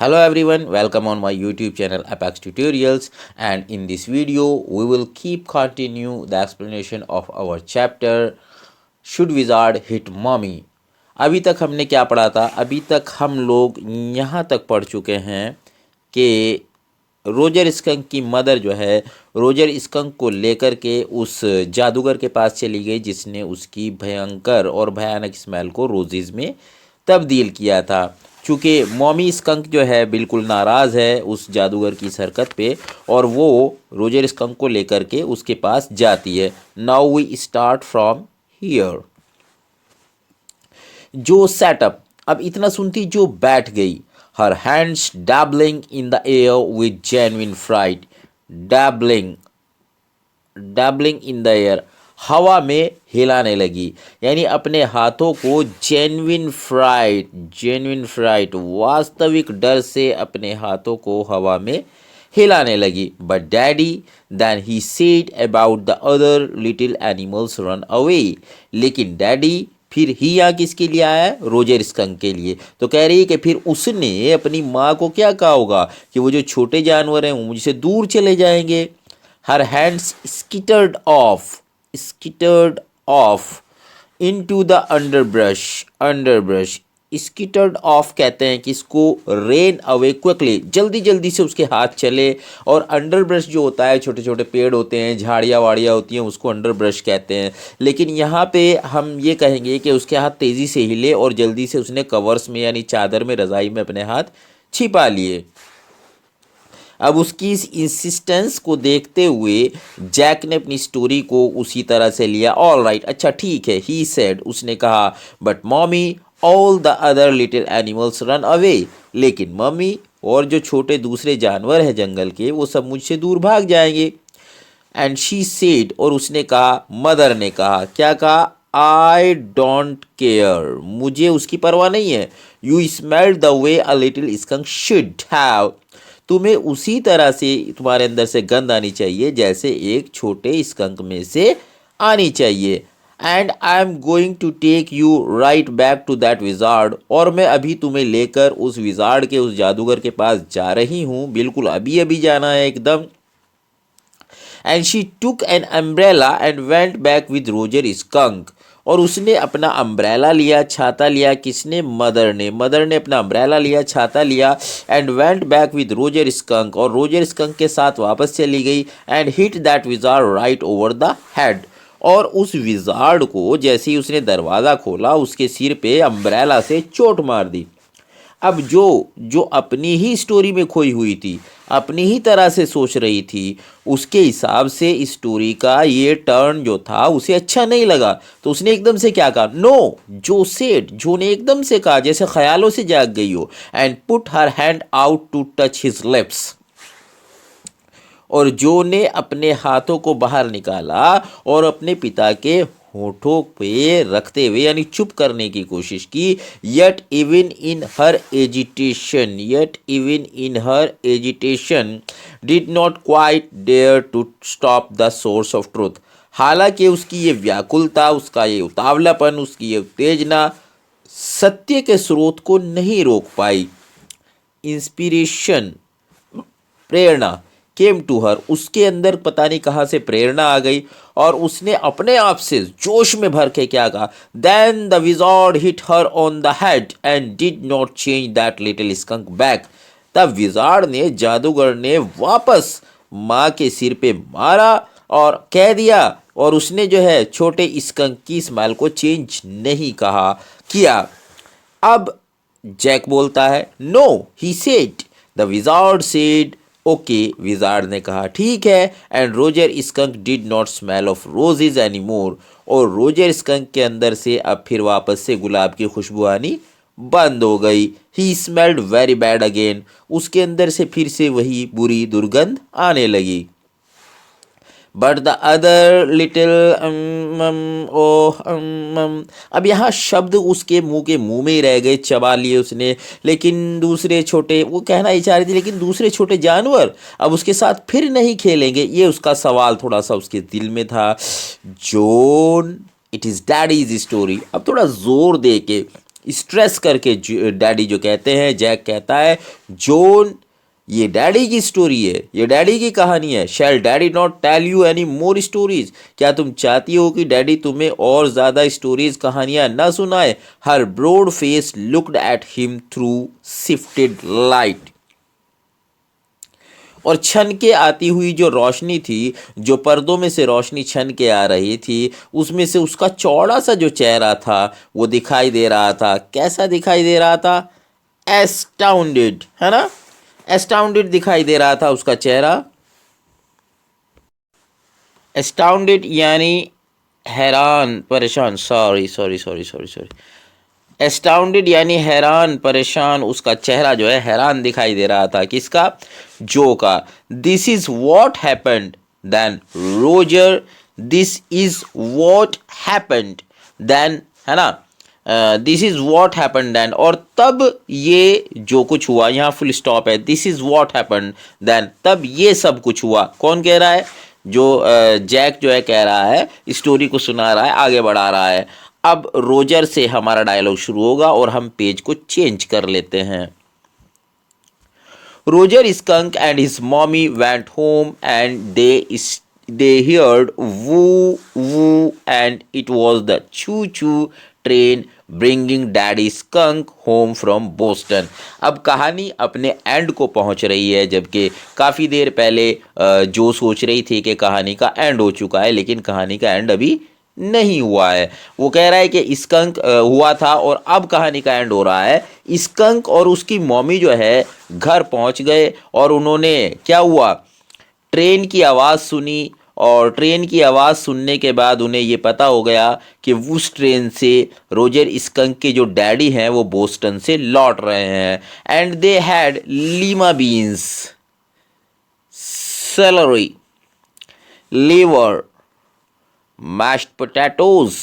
Hello everyone, welcome on my YouTube channel Apex Tutorials, and in this video we will keep continue the explanation of our chapter Should Wizard Hit Mommy। अभी तक हमने क्या पढ़ा था? अभी तक हम लोग यहाँ तक पढ़ चुके हैं कि रोजर स्कंक की मदर जो है रोजर स्कंक को लेकर के उस जादूगर के पास चली गई जिसने उसकी भयंकर और भयानक स्मेल को रोजेज में तब्दील किया था। चूँकि मॉमी स्कंक जो है बिल्कुल नाराज़ है उस जादूगर की इस हरकत पे और वो रोजर स्कंक को लेकर के उसके पास जाती है। Now we start from here. जो सेटअप, अब इतना सुनती जो बैठ गई। Her hands dabbling in the air with genuine fright. Dabbling dabbling in the air, हवा में हिलाने लगी, यानी अपने हाथों को जेन्युइन फ्राइट वास्तविक डर से अपने हाथों को हवा में हिलाने लगी। But daddy then he said about the other little animals run away. लेकिन डैडी फिर ही यहाँ किसके लिए आया है? रोजर स्कंक के लिए। तो कह रही है कि फिर उसने अपनी माँ को क्या कहा होगा कि वो जो छोटे जानवर हैं वो मुझसे दूर चले जाएंगे। Her hands skittered off into the underbrush. Skittered off कहते हैं कि इसको रेन अवे क्विकली, जल्दी जल्दी से उसके हाथ चले। और अंडरब्रश जो होता है, छोटे छोटे पेड़ होते हैं, झाड़ियाँ वाड़ियाँ होती हैं, उसको अंडरब्रश कहते हैं। लेकिन यहाँ पे हम ये कहेंगे कि उसके हाथ तेज़ी से हिले और जल्दी से उसने कवर्स में यानी चादर में, रज़ाई में अपने हाथ छिपा लिए। अब उसकी इस इंसिस्टेंस को देखते हुए जैक ने अपनी स्टोरी को उसी तरह से लिया। ऑल राइट, अच्छा ठीक है, ही सेड, उसने कहा, but mommy all the other little animals run away. लेकिन मम्मी और जो छोटे दूसरे जानवर हैं जंगल के वो सब मुझसे दूर भाग जाएंगे। एंड शी सेड, और उसने कहा, मदर ने कहा, क्या कहा? आई डोंट केयर, मुझे उसकी परवाह नहीं है। You smelled the way a little skunk should have, तुम्हें उसी तरह से तुम्हारे अंदर से गंध आनी चाहिए जैसे एक छोटे स्कंक में से आनी चाहिए। And I am going to take you right back to that wizard, और मैं अभी तुम्हें लेकर उस विजार्ड के, उस जादूगर के पास जा रही हूँ, बिल्कुल अभी अभी जाना है एकदम। And she took an umbrella and went back with Roger skunk, और उसने अपना अम्ब्रेला लिया, छाता लिया। किसने? मदर ने अपना अम्ब्रेला लिया, छाता लिया। And went back with Roger skunk, और रोजर स्कंक के साथ वापस चली गई। And hit that wizard right over the head, और उस विजार्ड को जैसे ही उसने दरवाज़ा खोला उसके सिर पे अम्ब्रेला से चोट मार दी। अब जो अपनी ही स्टोरी में खोई हुई थी, अपनी ही तरह से सोच रही थी, उसके हिसाब से स्टोरी का ये टर्न जो था उसे अच्छा नहीं लगा। तो उसने एकदम से क्या कहा? नो, जो ने एकदम से कहा जैसे ख्यालों से जाग गई हो। And put her hand out to touch his lips, और जो ने अपने हाथों को बाहर निकाला और अपने पिता के होठों पे रखते हुए यानी चुप करने की कोशिश की। Yet even in her agitation did not quite dare to stop the source of truth, हालांकि उसकी ये व्याकुलता, उसका ये उतावलापन, उसकी ये उत्तेजना सत्य के स्रोत को नहीं रोक पाई। Inspiration, Prerna came to her, उसके अंदर पता नहीं कहाँ से प्रेरणा आ गई और उसने अपने आप से जोश में भर के क्या कहा? Then the wizard hit her on the head and did not change that little skunk back. तब विजार्ड ने, जादूगर ने वापस माँ के सिर पे मारा और कह दिया, और उसने जो है छोटे स्कंक की स्माइल को चेंज नहीं किया। अब जैक बोलता है, no he said, the wizard said, okay, wizard ने कहा ठीक है। And Roger skunk did not smell of roses any more, और रोजर स्कंक के अंदर से अब फिर वापस से गुलाब की खुशबू आनी बंद हो गई। ही स्मेल्ड वेरी बैड अगेन, उसके अंदर से फिर से वही बुरी दुर्गंध आने लगी। बट द अदर लिटिल अब यहाँ शब्द उसके मुंह में ही रह गए, चबा लिए उसने। लेकिन दूसरे छोटे, वो कहना ही चाह रही थी, लेकिन दूसरे छोटे जानवर अब उसके साथ फिर नहीं खेलेंगे, ये उसका सवाल थोड़ा सा उसके दिल में था। Zone, it is daddies story, अब थोड़ा जोर दे के स्ट्रेस करके डैडी जो कहते हैं, जैक कहता है, जॉन ये डैडी की स्टोरी है, ये डैडी की कहानी है। Shall daddy not tell you any more stories, क्या तुम चाहती हो कि डैडी तुम्हें और ज़्यादा स्टोरीज, कहानियां ना सुनाए? Her broad face looked at him through shifted light, और छन के आती हुई जो रोशनी थी, जो पर्दों में से रोशनी छन के आ रही थी, उसमें से उसका चौड़ा सा जो चेहरा था वो दिखाई दे रहा था। कैसा दिखाई दे रहा था? एस्टाउंडेड, है ना, एस्टाउंडेड दिखाई दे रहा था उसका चेहरा। एस्टाउंडेड यानी हैरान, परेशान, sorry sorry sorry sorry sorry, astounded यानी हैरान, परेशान, उसका चेहरा जो है हैरान दिखाई दे रहा था। किसका? जो का। This is what happened then Roger, this is what happened then, है ना, this is what happened then, और तब ये जो कुछ हुआ, यहाँ फुल स्टॉप है, this is what happened then, तब ये सब कुछ हुआ। कौन कह रहा है? जो जैक जो है कह रहा है, स्टोरी को सुना रहा है, आगे बढ़ा रहा है। अब रोजर से हमारा डायलॉग शुरू होगा और हम पेज को चेंज कर लेते हैं। Roger skunk and his mommy went home and they heard woo woo and it was the choo choo train bringing daddy skunk home from Boston। अब कहानी अपने एंड को पहुंच रही है, जबकि काफ़ी देर पहले जो सोच रही थी कि कहानी का एंड हो चुका है, लेकिन कहानी का एंड अभी नहीं हुआ है। वो कह रहा है कि स्कंक हुआ था और अब कहानी का एंड हो रहा है। स्कंक और उसकी मम्मी जो है घर पहुंच गए और उन्होंने, क्या हुआ, ट्रेन की आवाज़ सुनी, और ट्रेन की आवाज़ सुनने के बाद उन्हें ये पता हो गया कि उस ट्रेन से रोजर स्कंक के जो डैडी हैं वो बोस्टन से लौट रहे हैं। And they had lima beans, celery, liver, mashed potatoes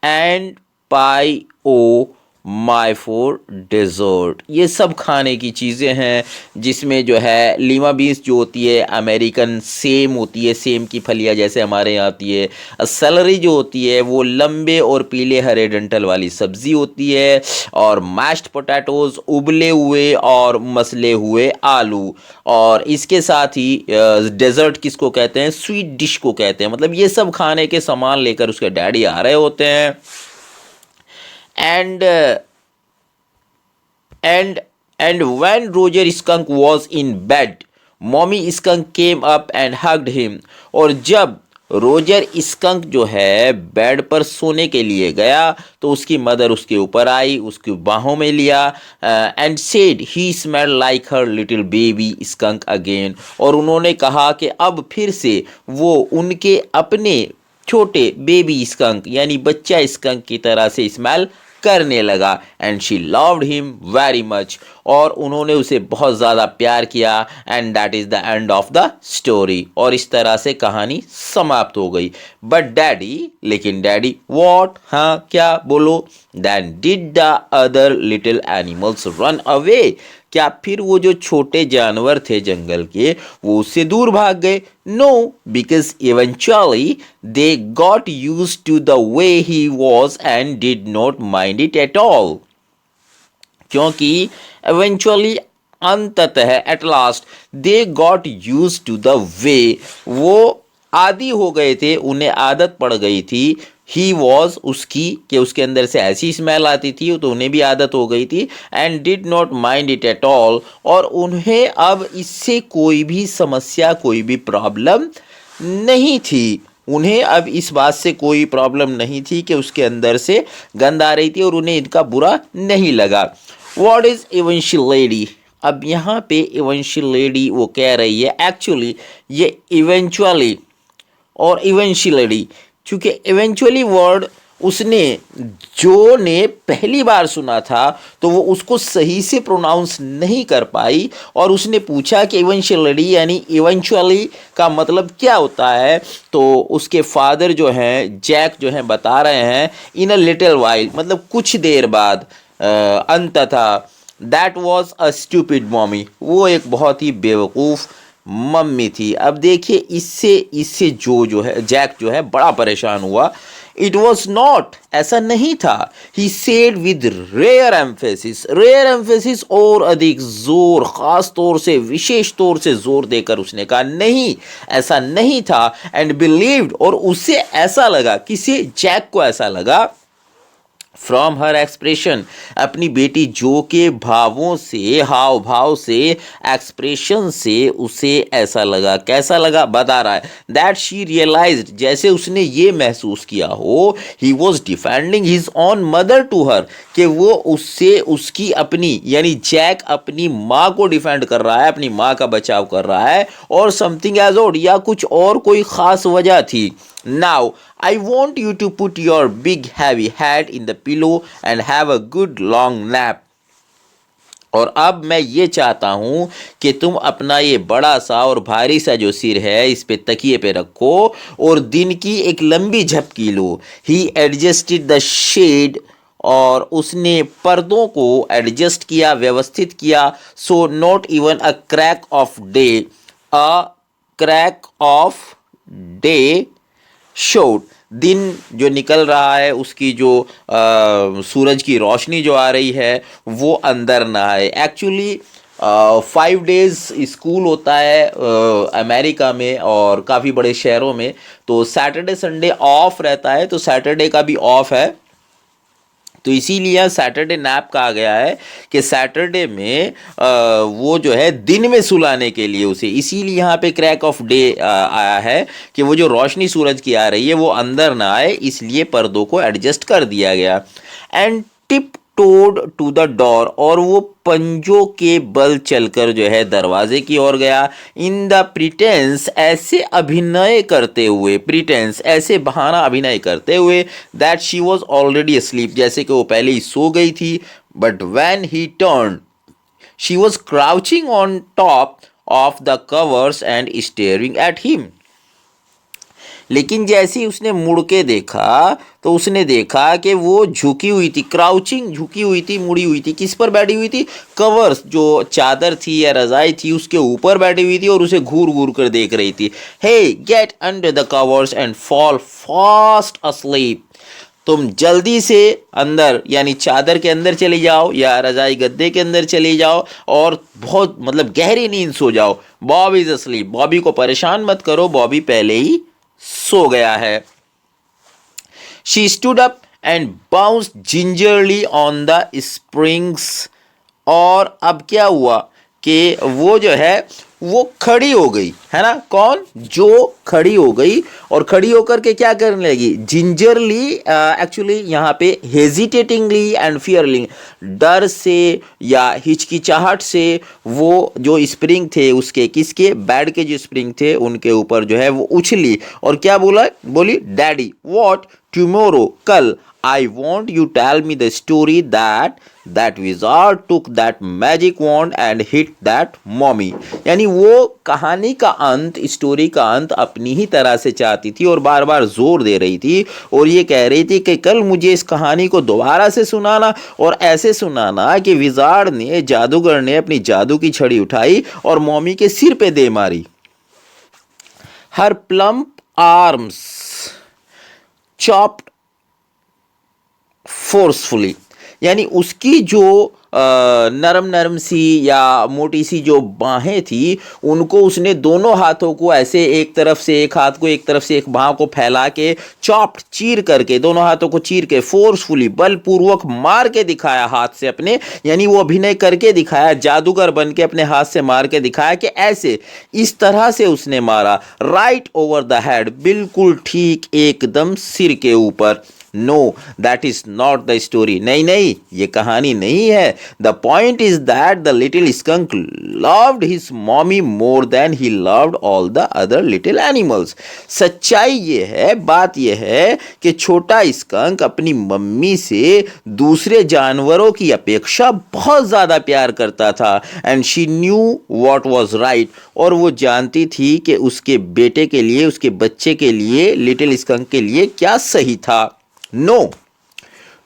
and pie oh my for dessert. ये सब खाने की चीज़ें हैं, जिसमें जो है लीमा बीन्स जो होती है अमेरिकन सेम होती है, सेम की फलियाँ जैसे हमारे यहाँ आती है। सेलरी जो होती है वो लंबे और पीले हरे डंठल वाली सब्जी होती है। और मैश्ड पोटैटोज उबले हुए और मसले हुए आलू। और इसके साथ ही डेजर्ट किसको कहते हैं? स्वीट डिश को कहते हैं। मतलब ये सब खाने के सामान लेकर उसके डैडी आ रहे होते हैं। And when Roger Skunk was in bed, Mommy Skunk came up and hugged him। और जब रोजर स्कंक जो है बेड पर सोने के लिए गया तो उसकी मदर उसके ऊपर आई, उसकी बाहों में लिया। And said he smell like her little baby skunk again. और उन्होंने कहा कि अब फिर से वो उनके अपने छोटे बेबी स्कंक यानी बच्चा स्कंक की तरह से स्मेल करने लगा। And she loved him very much, और उन्होंने उसे बहुत ज़्यादा प्यार किया। And that is the end of the story. और इस तरह से कहानी समाप्त हो गई। बट डैडी, लेकिन डैडी, वॉट, हाँ क्या, बोलो। Then did the other little animals run away, क्या फिर वो जो छोटे जानवर थे जंगल के वो उससे दूर भाग गए? No, because eventually they got used to the way he was and did not mind it at all. क्योंकि इवेंचुअली, अंततः, at last, they got used to the way, वो आदी हो गए थे, उन्हें आदत पड़ गई थी। ही वॉज, उसकी, कि उसके अंदर से ऐसी स्मेल आती थी तो उन्हें भी आदत हो गई थी। And did not mind it at all, और उन्हें अब इससे कोई भी समस्या, कोई भी प्रॉब्लम नहीं थी। उन्हें अब इस बात से कोई प्रॉब्लम नहीं थी कि उसके अंदर से गंध आ रही थी, और उन्हें इनका बुरा नहीं लगा। What is essential lady? अब यहाँ पे इवेंशियल लेडी वो कह रही है, एक्चुअली ये इवेंचुअली और इवेंशियली, चूँकि इवेंचुअली वर्ड उसने, जो ने पहली बार सुना था तो वो उसको सही से प्रोनाउंस नहीं कर पाई, और उसने पूछा कि इवेंचुअली यानी इवेंचुअली का मतलब क्या होता है। तो उसके फादर जो हैं, जैक जो हैं, बता रहे हैं, इन अ लिटिल वाइल, मतलब कुछ देर बाद, अंततः, that was a stupid mommy, वो एक बहुत ही बेवकूफ़ मम्मी थी। अब देखिए, इससे जो है जैक जो है बड़ा परेशान हुआ। इट वॉज नॉट, ऐसा नहीं था। He said with rare emphasis और अधिक जोर, खास तौर से, विशेष तौर से जोर देकर उसने कहा नहीं, ऐसा नहीं था। एंड बिलीव्ड, और उसे ऐसा लगा, किसे, जैक को ऐसा लगा, फ्रॉम हर एक्सप्रेशन, अपनी बेटी जो के भावों से, हाव भाव से, एक्सप्रेशन से उसे ऐसा लगा, कैसा लगा बता रहा है, दैट शी रियलाइज्ड, जैसे उसने ये महसूस किया हो, he was defending his own mother to her, कि वो उससे, उसकी अपनी, यानी जैक अपनी माँ को डिफेंड कर रहा है, अपनी माँ का बचाव कर रहा है, और समथिंग एज ओड, या कुछ और कोई खास वजह थी। Now, I want you to put your big heavy head in the pillow and have a good long nap. और अब मैं ये चाहता हूँ कि तुम अपना ये बड़ा सा और भारी सा जो सिर है इस पे तकिए पे रखो और दिन की एक लंबी झपकी लो। He adjusted the shade, और उसने पर्दों को एडजस्ट किया, व्यवस्थित किया। So not even a crack of day, a crack of day showed, दिन जो निकल रहा है उसकी जो सूरज की रोशनी जो आ रही है वो अंदर ना आए। एक्चुअली 5 डेज स्कूल होता है अमेरिका में और काफ़ी बड़े शहरों में, तो सैटरडे संडे ऑफ रहता है, तो सैटरडे का भी ऑफ है, तो इसीलिए सैटरडे नैप कहा गया है कि सैटरडे में वो जो है दिन में सुलाने के लिए उसे, इसीलिए यहाँ पे क्रैक ऑफ डे आया है कि वो जो रोशनी सूरज की आ रही है वो अंदर ना आए, इसलिए पर्दों को एडजस्ट कर दिया गया। And tiptoed to the door, और वो पंजों के बल चलकर जो है दरवाजे की ओर गया। इन द प्रिटेंस, ऐसे अभिनय करते हुए, प्रिटेंस ऐसे बहाना अभिनय करते हुए, that she was already asleep, जैसे कि वो पहले ही सो गई थी। But when he turn, she was crouching on top of the covers and staring at him. लेकिन जैसे ही उसने मुड़ के देखा तो उसने देखा कि वो झुकी हुई थी, क्राउचिंग, झुकी हुई थी, मुड़ी हुई थी, किस पर बैठी हुई थी, कवर्स, जो चादर थी या रजाई थी उसके ऊपर बैठी हुई थी और उसे घूर घूर कर देख रही थी। Hey get under the covers and fall fast asleep, तुम जल्दी से अंदर, यानी चादर के अंदर चले जाओ या रजाई गद्दे के अंदर चले जाओ और बहुत मतलब गहरी नींद सो जाओ। बॉब इज अस्लीप, बॉबी को परेशान मत करो, बॉबी पहले ही सो गया है। She stood up and bounced gingerly on the springs, और अब क्या हुआ कि वो जो है वो खड़ी हो गई है ना, कौन, जो खड़ी हो गई, और खड़ी होकर के क्या करने लगी, जिंजरली, एक्चुअली यहाँ पे हेजिटेटिंगली एंड फियरली, डर से या हिचकिचाहट से, वो जो स्प्रिंग थे उसके, किसके, बेड के जो स्प्रिंग थे उनके ऊपर जो है वो उछली, और क्या बोला, बोली डैडी व्हाट, टुमारो, कल, I want you tell me the story that wizard took that magic wand and hit that mommy। यानी वो कहानी का अंत, स्टोरी का अंत अपनी ही तरह से चाहती थी और बार बार जोर दे रही थी और ये कह रही थी कि कल मुझे इस कहानी को दोबारा से सुनाना, और ऐसे सुनाना कि विजार्ड ने, जादूगर ने अपनी जादू की छड़ी उठाई और मॉमी के सिर पे दे मारी। हर प्लम्प आर्म्स चॉप्ड फोर्सफुली, यानी उसकी जो नरम नरम सी या मोटी सी जो बाहें थी उनको उसने दोनों हाथों को ऐसे, एक तरफ से एक हाथ को, एक तरफ से एक बाह को फैला के, चॉप्ड, चीर करके, दोनों हाथों को चीर के, फोर्सफुली, बलपूर्वक मार के दिखाया हाथ से अपने, यानी वो अभिनय करके दिखाया, जादूगर बन के अपने हाथ से मार के दिखाया कि ऐसे, इस तरह से उसने मारा। राइट ओवर द हेड, बिल्कुल ठीक, एकदम सिर के ऊपर। No that is not the story, नहीं नहीं ये कहानी नहीं है। The point is that the little skunk loved his mommy more than he loved all the other little animals. सच्चाई ये है, बात ये है कि छोटा स्कंक अपनी मम्मी से दूसरे जानवरों की अपेक्षा बहुत ज्यादा प्यार करता था। And she knew what was right, और वो जानती थी कि उसके बेटे के लिए, उसके बच्चे के लिए, लिटिल स्कंक के लिए क्या सही था। नो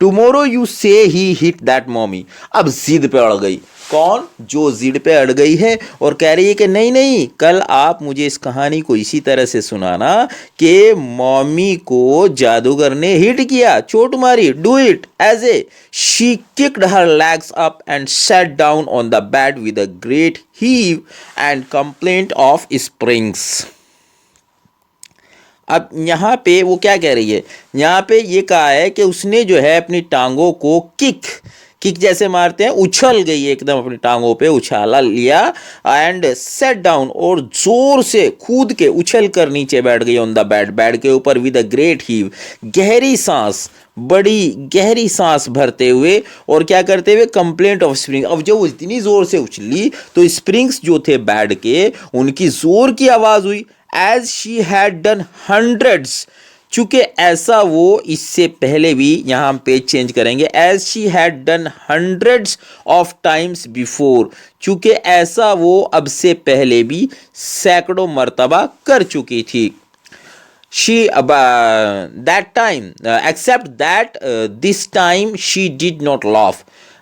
टुमारो यू से ही हिट दैट मॉमी, अब जिद पे अड़ गई, कौन? जो जिद पे अड़ गई है और कह रही है कि नहीं नहीं, कल आप मुझे इस कहानी को इसी तरह से सुनाना कि मम्मी को जादूगर ने हिट किया, चोट मारी, do it as a. She kicked her legs up and sat down on the bed with a great heave and complaint of springs. अब यहाँ पे वो क्या कह रही है, यहाँ पे ये कहा है कि उसने जो है अपनी टांगों को किक किक जैसे मारते हैं, उछल गई एकदम, अपनी टांगों पे उछाला लिया एंड सेट डाउन, और जोर से कूद के उछल कर नीचे बैठ गई ऑन द बेड, बेड के ऊपर विद अ ग्रेट हीव, गहरी सांस, बड़ी गहरी सांस भरते हुए और क्या करते हुए, कंप्लेंट ऑफ स्प्रिंग। अब जब वो इतनी जोर से उछली तो स्प्रिंग्स जो थे बेड के, उनकी जोर की आवाज हुई। As she had done hundreds, चूंकि ऐसा वो इससे पहले भी, यहां हम पेज चेंज करेंगे, as she had done hundreds of times before, चूंकि ऐसा वो अब से पहले भी सैकड़ों मर्तबा कर चुकी थी। She that time except that this time she did not laugh,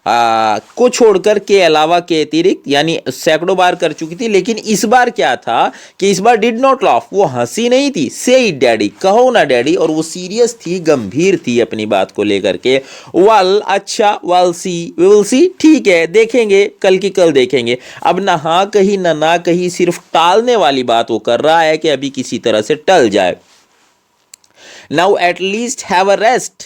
को छोड़कर, के अलावा, के अतिरिक्त, यानी सैकड़ों बार कर चुकी थी, लेकिन इस बार क्या था कि इस बार डिड नॉट लाफ, वो हंसी नहीं थी, से इट डैडी, कहो ना डैडी, और वो सीरियस थी, गंभीर थी अपनी बात को लेकर के। वेल, अच्छा, well see, we will see, ठीक है, देखेंगे, कल की कल देखेंगे। अब ना हाँ कही ना कही, सिर्फ टालने वाली बात वो कर रहा है कि अभी किसी तरह से टल जाए। Now at least have a rest,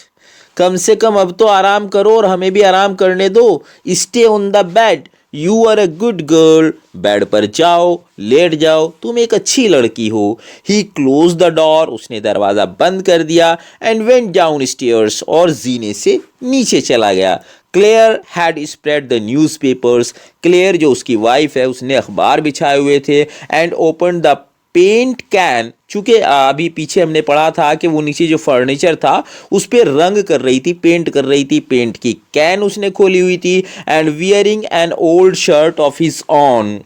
कम से कम अब तो आराम करो और हमें भी आराम करने दो। Stay on the bed, you are a good girl, bed पर जाओ, लेट जाओ, तुम एक अच्छी लड़की हो। ही क्लोज द डोर, उसने दरवाजा बंद कर दिया, एंड वेंट डाउन स्टेयर्स, और जीने से नीचे चला गया। Claire had spread the newspapers, Claire जो उसकी वाइफ है, उसने अखबार बिछाए हुए थे, and open the paint can, चूंकि अभी पीछे हमने पढ़ा था कि वो नीचे जो फर्नीचर था उस पर रंग कर रही थी, पेंट कर रही थी, पेंट की कैन उसने खोली हुई थी। And wearing an old shirt of his on,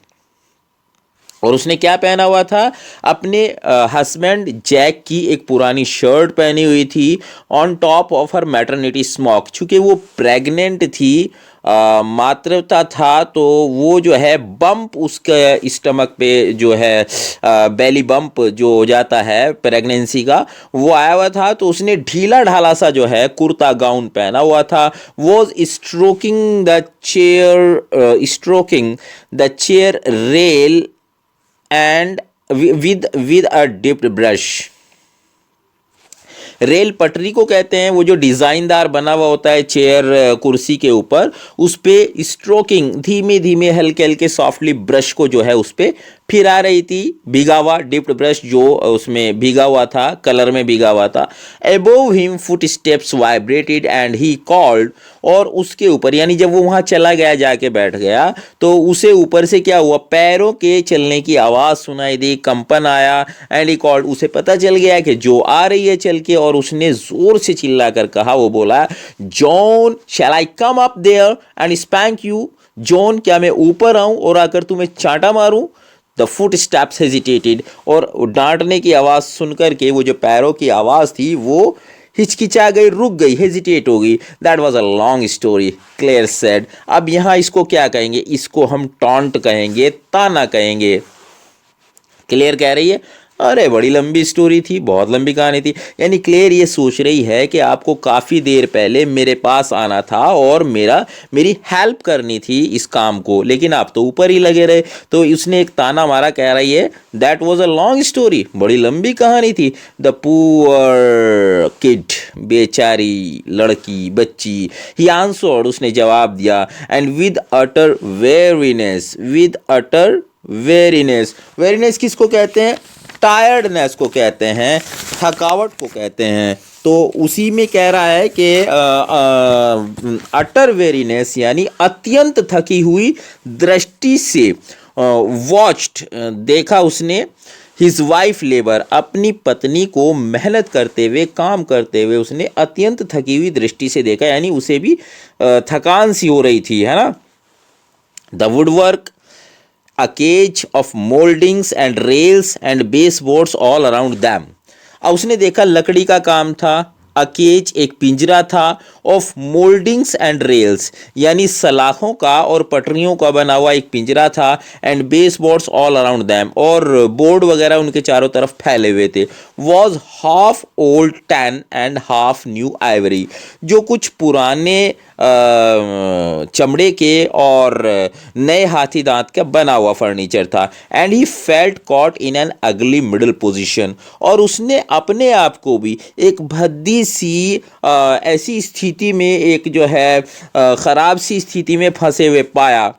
और उसने क्या पहना हुआ था, अपने हस्बैंड जैक की एक पुरानी शर्ट पहनी हुई थी। On top of her maternity smock, चूंकि वो प्रेग्नेंट थी, मातृता था, तो वो जो है बम्प उसके स्टमक पे जो है, बेली बम्प जो हो जाता है प्रेगनेंसी का, वो आया हुआ था। तो उसने ढीला ढाला सा जो है कुर्ता गाउन पहना हुआ था। Was stroking the chair rail and with a dipped brush, rail पटरी को कहते हैं, वो जो डिजाइनदार बना हुआ होता है चेयर कुर्सी के ऊपर, उस पे स्ट्रोकिंग, धीमे धीमे हल्के हल्के सॉफ्टली ब्रश को जो है उस पे फिरा रही थी, भीगा हुआ, डिप्ड ब्रश जो उसमें भीगा हुआ था, कलर में भीगा हुआ था। Above him foot steps vibrated and he called, और उसके ऊपर, यानी जब वो वहां चला गया, जाके बैठ गया, तो उसे ऊपर से क्या हुआ, पैरों के चलने की आवाज सुनाई दी, कंपन आया। एंड ही कॉल्ड, उसे पता चल गया कि जो आ रही है चल के, और उसने जोर से चिल्लाकर कहा, वो बोला, John shall I come up there and spank you, John क्या मैं ऊपर आऊं और आकर तुम्हें चांटा मारूं। द फुट स्टेप्स हेजिटेटेड, और डांटने की आवाज सुनकर के वो जो पैरों की आवाज थी वो हिचकिचा गई, रुक गई, हेजिटेट हो गई। That was a long story, Claire said. अब यहां इसको क्या कहेंगे, इसको हम टॉन्ट कहेंगे, ताना कहेंगे। क्लेयर कह रही है, अरे बड़ी लंबी स्टोरी थी, बहुत लंबी कहानी थी। यानी क्लेयर ये सोच रही है कि आपको काफ़ी देर पहले मेरे पास आना था और मेरी हेल्प करनी थी इस काम को, लेकिन आप तो ऊपर ही लगे रहे। तो उसने एक ताना मारा, कह रही है, that was a long story, बड़ी लंबी कहानी थी। द पुअर किड, बेचारी लड़की, बच्ची। ही आंसर्ड, उसने जवाब दिया। And with utter weariness, with utter weariness, weariness किसको कहते हैं, टायर्डनेस को कहते हैं, थकावट को कहते हैं। तो उसी में कह रहा है कि अटर वेरीनेस यानी अत्यंत थकी हुई दृष्टि से, वॉच्ड, देखा उसने, हिज वाइफ लेबर, अपनी पत्नी को मेहनत करते हुए, काम करते हुए उसने अत्यंत थकी हुई दृष्टि से देखा, यानी उसे भी थकान सी हो रही थी, है ना। The woodwork, a cage of moldings and rails and baseboards all around them। अब उसने देखा लकड़ी का काम था, अ केज एक पिंजरा था, ऑफ मोल्डिंग्स एंड रेल्स यानी सलाखों का और पटरियों का बना हुआ एक पिंजरा था, and base boards all around them और बोर्ड वगैरह उनके चारों तरफ फैले हुए थे। Was half old tan and half new Ivory, जो कुछ पुराने चमड़े के और नए हाथी दांत का बना हुआ फर्नीचर था। And he felt caught in an अगली मिडिल पोजीशन, और उसने अपने आप को भी एक भद्दी सी ऐसी स्थिति में, एक जो है खराब सी स्थिति में फंसे हुए पाया।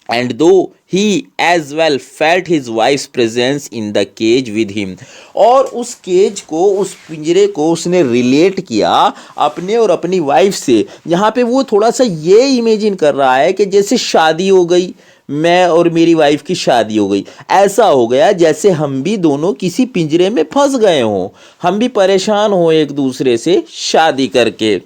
And though he as well felt his wife's presence in the cage with him, और उस केज को, उस पिंजरे को उसने रिलेट किया अपने और अपनी वाइफ से, जहाँ पे वो थोड़ा सा ये इमेजिन कर रहा है कि जैसे शादी हो गई, मैं और मेरी वाइफ की शादी हो गई, ऐसा हो गया जैसे हम भी दोनों किसी पिंजरे में फंस गए हों, हम भी परेशान हो एक दूसरे से शादी करके।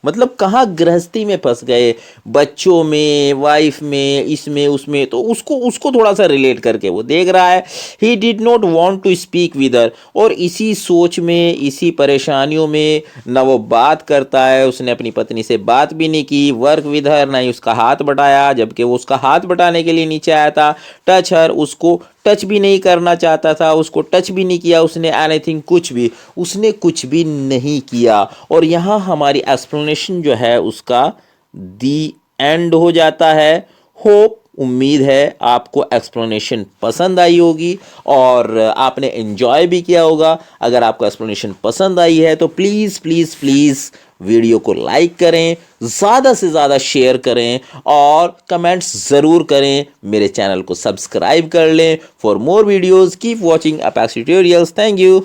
मतलब कहाँ गृहस्थी में फंस गए, बच्चों में, वाइफ में, इसमें उसमें, तो उसको उसको थोड़ा सा रिलेट करके वो देख रहा है। He did not want to speak with her, और इसी सोच में, इसी परेशानियों में न वो बात करता है, उसने अपनी पत्नी से बात भी नहीं की, वर्क विद हर, ना ही उसका हाथ बटाया, जबकि वो उसका हाथ बटाने के लिए नीचे आया था। टच हर, उसको टच भी नहीं करना चाहता था, उसको टच भी नहीं किया उसने, एनीथिंग, कुछ भी, उसने कुछ भी नहीं किया। और यहाँ हमारी एक्सप्लेनेशन जो है उसका दी एंड हो जाता है। होप, उम्मीद है आपको एक्सप्लेनेशन पसंद आई होगी और आपने एंजॉय भी किया होगा। अगर आपको एक्सप्लेनेशन पसंद आई है तो प्लीज़ प्लीज़ प्लीज़ वीडियो को लाइक करें, ज़्यादा से ज़्यादा शेयर करें और कमेंट्स ज़रूर करें। मेरे चैनल को सब्सक्राइब कर लें। For more videos keep watching apex tutorials. Thank you.